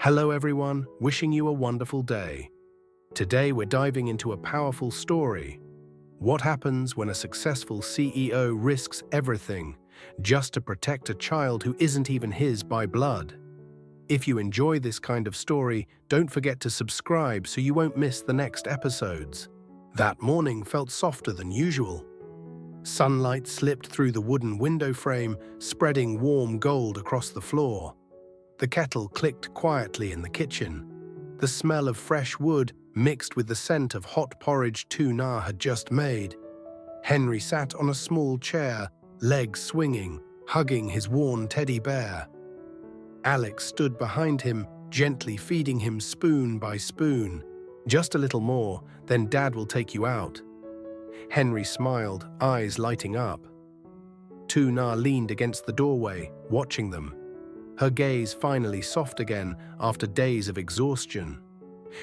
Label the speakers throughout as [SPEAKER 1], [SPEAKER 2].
[SPEAKER 1] Hello everyone, wishing you a wonderful day. Today we're diving into a powerful story. What happens when a successful CEO risks everything just to protect a child who isn't even his by blood? If you enjoy this kind of story, don't forget to subscribe so you won't miss the next episodes. That morning felt softer than usual. Sunlight slipped through the wooden window frame, spreading warm gold across the floor. The kettle clicked quietly in the kitchen. The smell of fresh wood mixed with the scent of hot porridge Tu Na had just made. Henry sat on a small chair, legs swinging, hugging his worn teddy bear. Alex stood behind him, gently feeding him spoon by spoon. Just a little more, then Dad will take you out. Henry smiled, eyes lighting up. Tu Na leaned against the doorway, watching them. Her gaze finally soft again after days of exhaustion.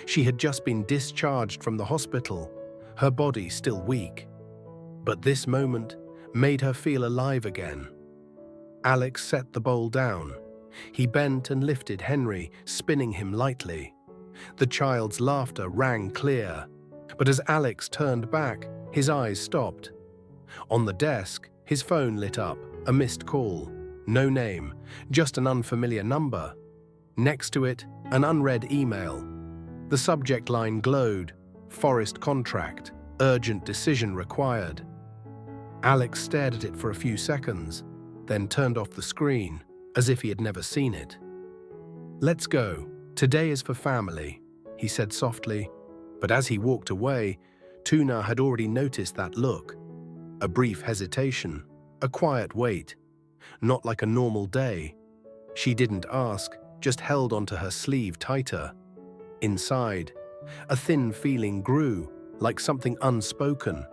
[SPEAKER 1] She had just been discharged from the hospital, her body still weak. But this moment made her feel alive again. Alex set the bowl down. He bent and lifted Henry, spinning him lightly. The child's laughter rang clear, but as Alex turned back, his eyes stopped. On the desk, his phone lit up, a missed call. No name, just an unfamiliar number. Next to it, an unread email. The subject line glowed, "Forest contract, urgent decision required." Alex stared at it for a few seconds, then turned off the screen, as if he had never seen it. "Let's go. Today is for family," he said softly, but as he walked away, Tu Na had already noticed that look. A brief hesitation, a quiet wait. Not like a normal day. She didn't ask, just held onto her sleeve tighter. Inside, a thin feeling grew, like something unspoken.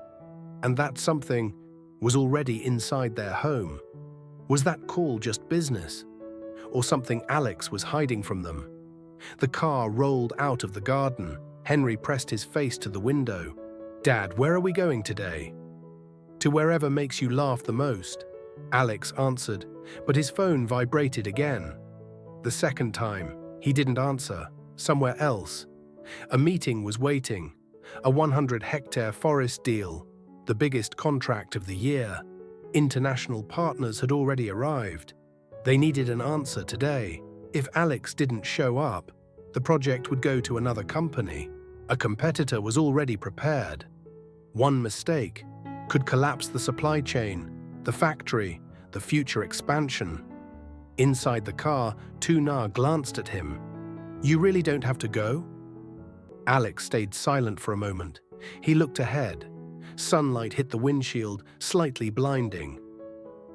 [SPEAKER 1] And that something was already inside their home. Was that call just business? Or something Alex was hiding from them? The car rolled out of the garden. Henry pressed his face to the window. "Dad, where are we going today?" "To wherever makes you laugh the most," Alex answered, but his phone vibrated again. The second time, he didn't answer. Somewhere else. A meeting was waiting. A 100-hectare forest deal. The biggest contract of the year. International partners had already arrived. They needed an answer today. If Alex didn't show up, the project would go to another company. A competitor was already prepared. One mistake could collapse the supply chain, the factory, the future expansion. Inside the car, Tu Na glanced at him. "You really don't have to go?" Alex stayed silent for a moment. He looked ahead. Sunlight hit the windshield, slightly blinding.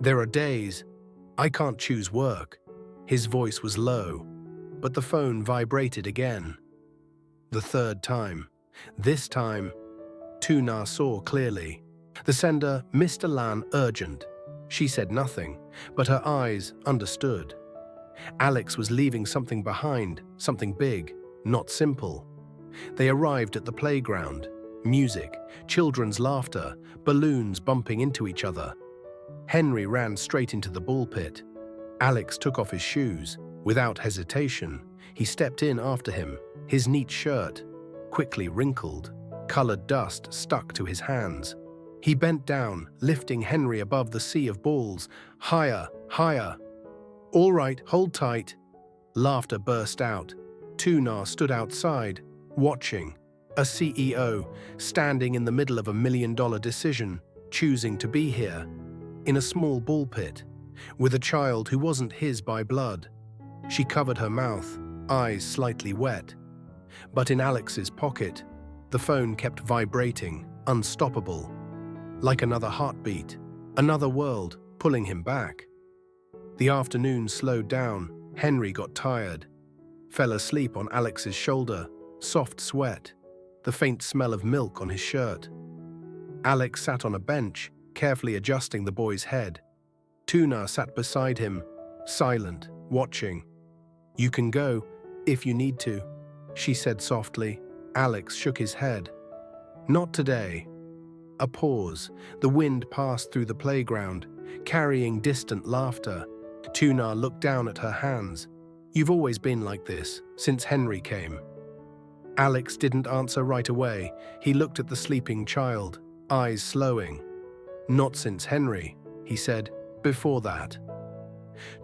[SPEAKER 1] "There are days I can't choose work." His voice was low, but the phone vibrated again. The third time. This time, Tu Na saw clearly. The sender, "Mr. Lan, urgent." She said nothing, but her eyes understood. Alex was leaving something behind, something big, not simple. They arrived at the playground. Music, children's laughter, balloons bumping into each other. Henry ran straight into the ball pit. Alex took off his shoes. Without hesitation, he stepped in after him, his neat shirt quickly wrinkled. Colored dust stuck to his hands. He bent down, lifting Henry above the sea of balls. Higher, higher. "All right, hold tight." Laughter burst out. Tu Na stood outside, watching. A CEO, standing in the middle of $1 million decision, choosing to be here. In a small ball pit, with a child who wasn't his by blood. She covered her mouth, eyes slightly wet. But in Alex's pocket, the phone kept vibrating, unstoppable. Like another heartbeat, another world, pulling him back. The afternoon slowed down. Henry got tired. Fell asleep on Alex's shoulder, soft sweat, the faint smell of milk on his shirt. Alex sat on a bench, carefully adjusting the boy's head. Tu Na sat beside him, silent, watching. "You can go, if you need to," she said softly. Alex shook his head. "Not today." A pause. The wind passed through the playground, carrying distant laughter. Tu Na looked down at her hands. You've always been like this, since Henry came." Alex didn't answer right away. He looked at the sleeping child, eyes slowing. "Not since Henry," he said. "Before that."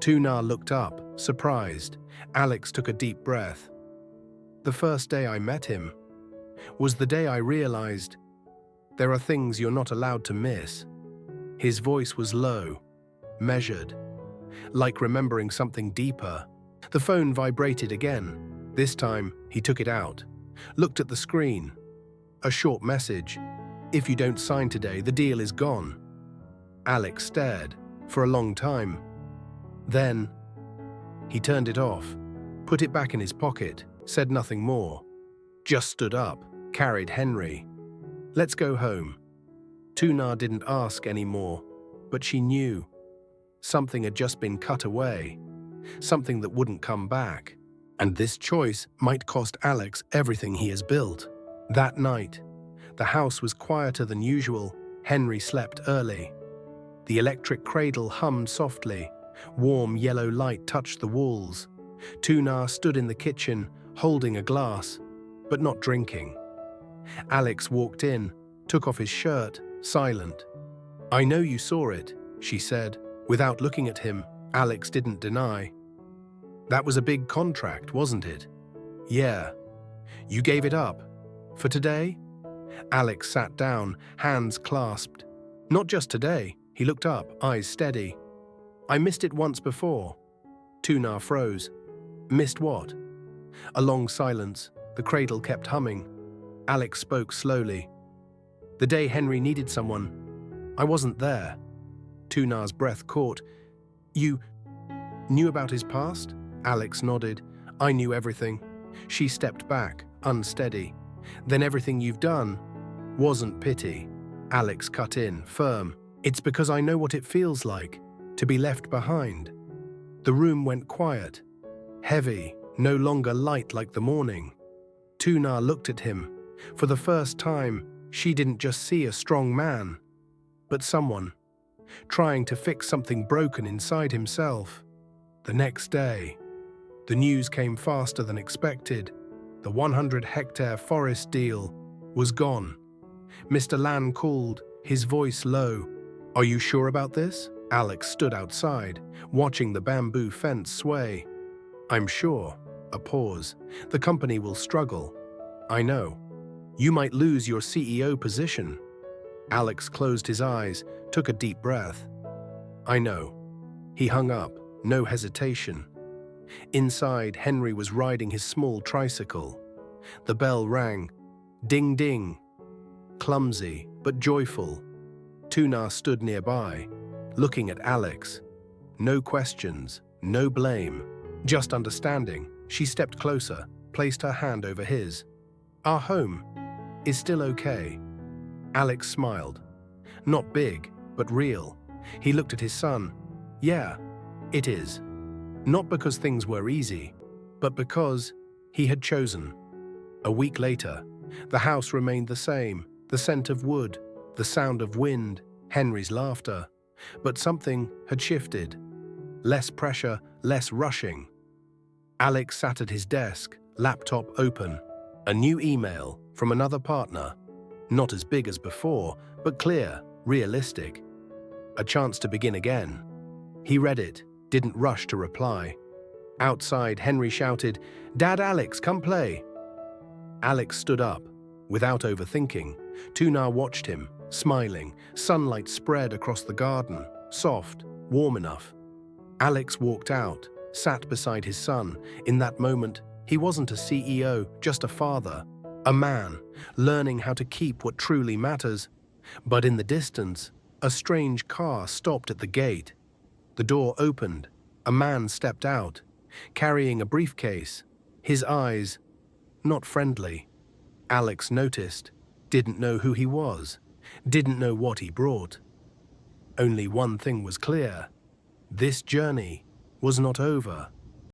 [SPEAKER 1] Tu Na looked up, surprised. Alex took a deep breath. "The first day I met him was the day I realized there are things you're not allowed to miss." His voice was low, measured, like remembering something deeper. The phone vibrated again. This time, he took it out, looked at the screen. A short message. "If you don't sign today, the deal is gone." Alex stared for a long time. Then, he turned it off, put it back in his pocket, said nothing more. Just stood up, carried Henry. "Let's go home." Tu Na didn't ask anymore, but she knew. Something had just been cut away, something that wouldn't come back. And this choice might cost Alex everything he has built. That night, the house was quieter than usual. Henry slept early. The electric cradle hummed softly. Warm yellow light touched the walls. Tu Na stood in the kitchen, holding a glass, but not drinking. Alex walked in, took off his shirt, silent. "I know you saw it," she said. Without looking at him, Alex didn't deny. "That was a big contract, wasn't it?" "Yeah." "You gave it up? For today?" Alex sat down, hands clasped. "Not just today." He looked up, eyes steady. "I missed it once before." Tu Na froze. "Missed what?" A long silence. The cradle kept humming. Alex spoke slowly. "The day Henry needed someone. I wasn't there." Tu Na's breath caught. "You knew about his past?" Alex nodded. "I knew everything." She stepped back, unsteady. "Then everything you've done wasn't pity." Alex cut in, firm. "It's because I know what it feels like to be left behind." The room went quiet, heavy, no longer light like the morning. Tu Na looked at him. For the first time, she didn't just see a strong man, but someone trying to fix something broken inside himself. The next day, the news came faster than expected. The 100-hectare forest deal was gone. Mr. Lan called, his voice low. "Are you sure about this?" Alex stood outside, watching the bamboo fence sway. "I'm sure." A pause. "The company will struggle." "I know. You might lose your CEO position." Alex closed his eyes, took a deep breath. "I know." He hung up, no hesitation. Inside, Henry was riding his small tricycle. The bell rang. Ding ding. Clumsy, but joyful. Tu Na stood nearby, looking at Alex. No questions, no blame, just understanding. She stepped closer, placed her hand over his. "Our home is still okay." Alex smiled. Not big, but real. He looked at his son. "Yeah, it is." Not because things were easy, but because he had chosen. A week later, the house remained the same, the scent of wood, the sound of wind, Henry's laughter. But something had shifted. Less pressure, less rushing. Alex sat at his desk, laptop open. A new email from another partner. Not as big as before, but clear, realistic. A chance to begin again. He read it, didn't rush to reply. Outside, Henry shouted, "Dad, Alex, come play." Alex stood up, without overthinking. Tu Na watched him, smiling. Sunlight spread across the garden, soft, warm enough. Alex walked out, sat beside his son. In that moment, he wasn't a CEO, just a father. A man, learning how to keep what truly matters. But in the distance, a strange car stopped at the gate. The door opened. A man stepped out, carrying a briefcase. His eyes, not friendly. Alex noticed, didn't know who he was, didn't know what he brought. Only one thing was clear. This journey was not over.